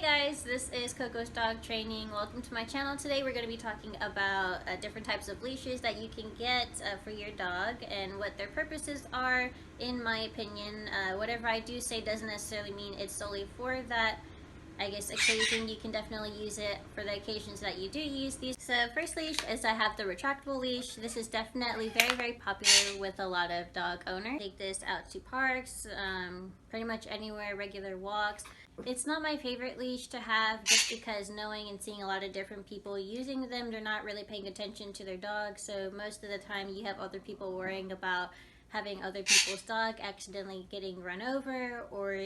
Hey guys, this is Coco's Dog Training. Welcome to my channel. Today we're going to be talking about different types of leashes that you can get for your dog and what their purposes are. In my opinion, whatever I do say doesn't necessarily mean it's solely for that, I guess, occasion. You can definitely use it for the occasions that you do use these. So first leash is I have the retractable leash. This is definitely very popular with a lot of dog owners. Take this out to parks, pretty much anywhere, regular walks. It's not my favorite leash to have just because knowing and seeing a lot of different people using them, they're not really paying attention to their dog. So most of the time you have other people worrying about having other people's dog accidentally getting run over or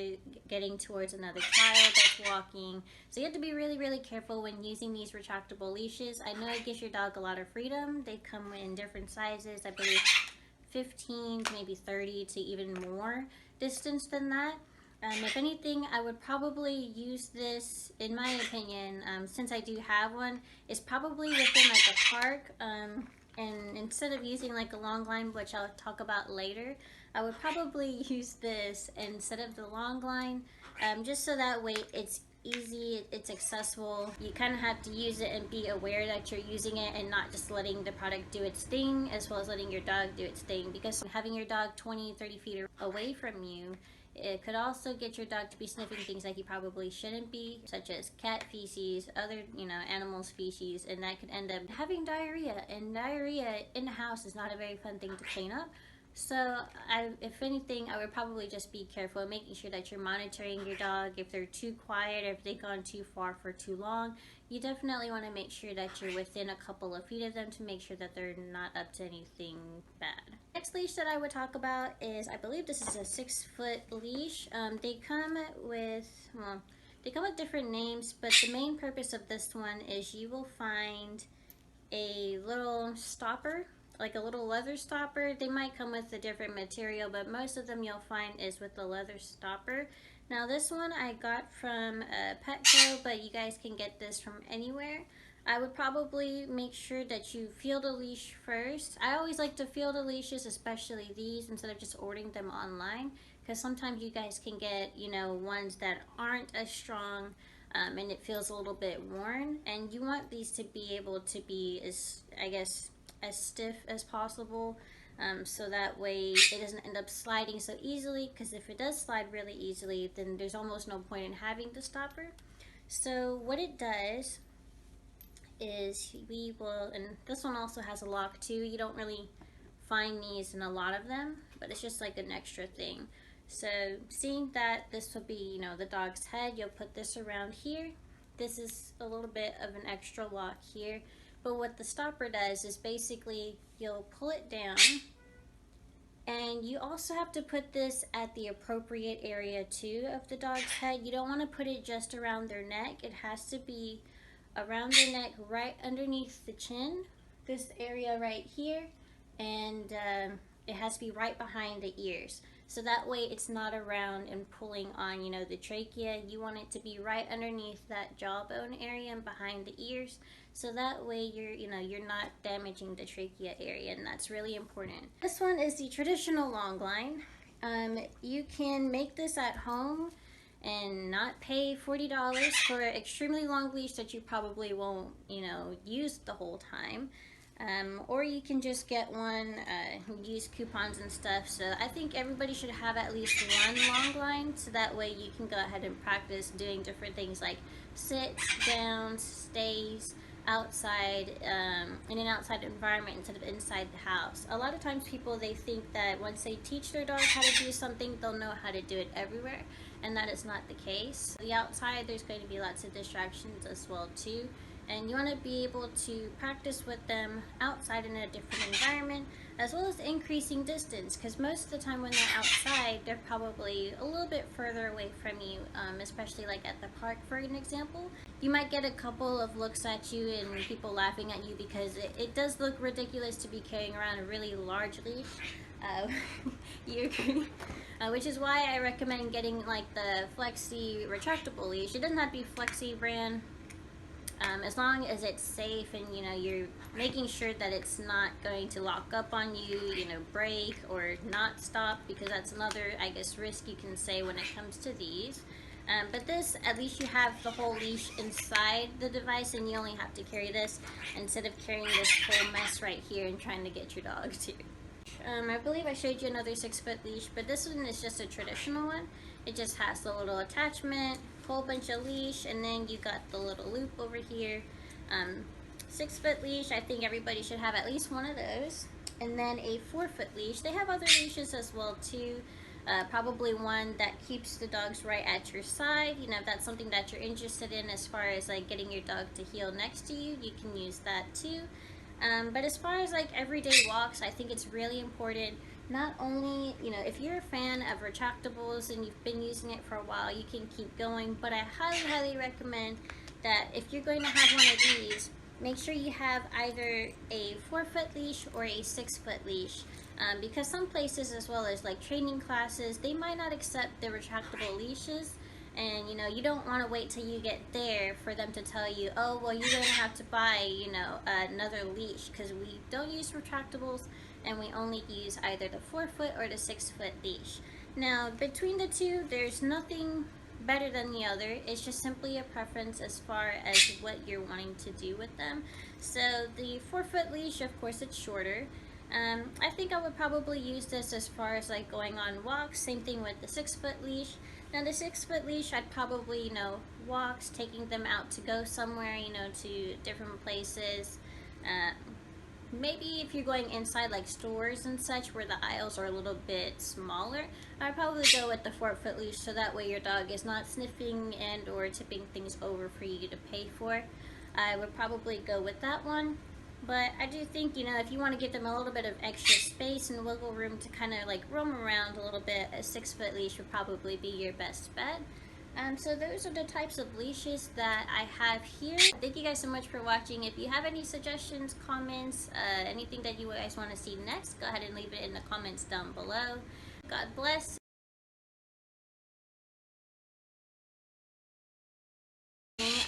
getting towards another child that's walking. So you have to be really careful when using these retractable leashes. I know it gives your dog a lot of freedom. They come in different sizes, I believe 15 to maybe 30 to even more distance than that. If anything, I would probably use this, in my opinion, since I do have one, is probably within like a park. And instead of using like a long line, which I'll talk about later, I would probably use this instead of the long line, just so that way it's easy, it's accessible. You kind of have to use it and be aware that you're using it and not just letting the product do its thing, as well as letting your dog do its thing, because having your dog 20-30 feet away from you, it could also get your dog to be sniffing things that he probably shouldn't be, such as cat feces, other, animal species, and that could end up having diarrhea. And diarrhea in the house is not a very fun thing to clean up. So if anything, I would probably just be careful, making sure that you're monitoring your dog. If they're too quiet, or if they've gone too far for too long, you definitely want to make sure that you're within a couple of feet of them to make sure that they're not up to anything bad. Next leash that I would talk about is, I believe this is a 6-foot leash. They come with, they come with different names, but the main purpose of this one is you will find a little stopper, like a little leather stopper. They might come with a different material, but most of them you'll find is with the leather stopper. Now this one I got from Petco, but you guys can get this from anywhere. I would probably make sure that you feel the leash first. I always like to feel the leashes, especially these, instead of just ordering them online, because sometimes you guys can get, ones that aren't as strong, and it feels a little bit worn, and you want these to be able to be as, I guess, as stiff as possible, so that way it doesn't end up sliding so easily, because if it does slide really easily, then there's almost no point in having the stopper. So what it does is we will, and this one also has a lock too. You don't really find these in a lot of them, but it's just like an extra thing. So seeing that this will be, the dog's head, you'll put this around here. This is a little bit of an extra lock here, but what the stopper does is basically you'll pull it down, and you also have to put this at the appropriate area too of the dog's head. You don't want to put it just around their neck. It has to be around their neck, right underneath the chin, this area right here, and it has to be right behind the ears. So that way it's not around and pulling on, the trachea. You want it to be right underneath that jawbone area and behind the ears. So that way you're not damaging the trachea area, and that's really important. This one is the traditional long line. You can make this at home and not pay $40 for an extremely long leash that you probably won't, use the whole time. Or you can just get one, use coupons and stuff. So I think everybody should have at least one long line, so that way you can go ahead and practice doing different things like sits, downs, stays, outside, in an outside environment instead of inside the house. A lot of times people, they think that once they teach their dog how to do something, they'll know how to do it everywhere, and that is not the case. The outside, there's going to be lots of distractions as well too, and you want to be able to practice with them outside in a different environment, as well as increasing distance, because most of the time when they're outside, they're probably a little bit further away from you, especially like at the park, for an example. You might get a couple of looks at you and people laughing at you, because it does look ridiculous to be carrying around a really large leash. Which is why I recommend getting like the Flexi retractable leash. It doesn't have to be Flexi brand, as long as it's safe and you're making sure that it's not going to lock up on you, break or not stop, because that's another, I guess, risk you can say when it comes to these. But this, at least you have the whole leash inside the device, and you only have to carry this instead of carrying this whole mess right here and trying to get your dog to. I believe I showed you another 6-foot leash, but this one is just a traditional one. It just has the little attachment, whole bunch of leash, and then you got the little loop over here. 6-foot leash, I think everybody should have at least one of those. And then a 4-foot leash. They have other leashes as well too. Probably one that keeps the dogs right at your side. You know, if that's something that you're interested in as far as like getting your dog to heel next to you, you can use that too. But as far as like everyday walks, I think it's really important. Not only, you know, if you're a fan of retractables and you've been using it for a while, you can keep going. But I highly recommend that if you're going to have one of these, make sure you have either a 4-foot leash or a 6-foot leash. Because some places, as well as like training classes, they might not accept the retractable leashes. And you know, you don't want to wait till you get there for them to tell you, oh well, you're going to have to buy, you know, another leash, because we don't use retractables and we only use either the 4-foot or the 6-foot leash. Now between the two, there's nothing better than the other. It's just simply a preference as far as what you're wanting to do with them. So the 4-foot leash, of course, it's shorter. I think I would probably use this as far as like going on walks. Same thing with the 6-foot leash. Now the 6-foot leash, I'd probably, you know, walks, taking them out to go somewhere, you know, to different places. Maybe if you're going inside like stores and such where the aisles are a little bit smaller, I'd probably go with the 4-foot leash, so that way your dog is not sniffing and or tipping things over for you to pay for. I would probably go with that one. But I do think, you know, if you want to give them a little bit of extra space and wiggle room to kind of like roam around a little bit, a 6-foot leash would probably be your best bet. So those are the types of leashes that I have here. Thank you guys so much for watching. If you have any suggestions, comments, anything that you guys want to see next, go ahead and leave it in the comments down below. God bless.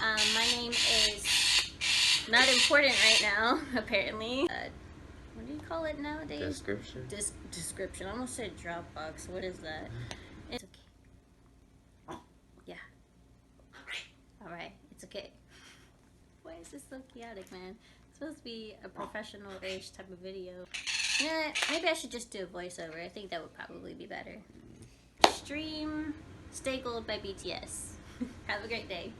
My name is not important right now, apparently. What do you call it nowadays? Description? Description. I almost said Dropbox. What is that? It's okay. Yeah. Alright, it's okay. Why is this so chaotic, man? It's supposed to be a professional-ish type of video. Yeah, maybe I should just do a voiceover. I think that would probably be better. Stream Stay Gold by BTS. Have a great day.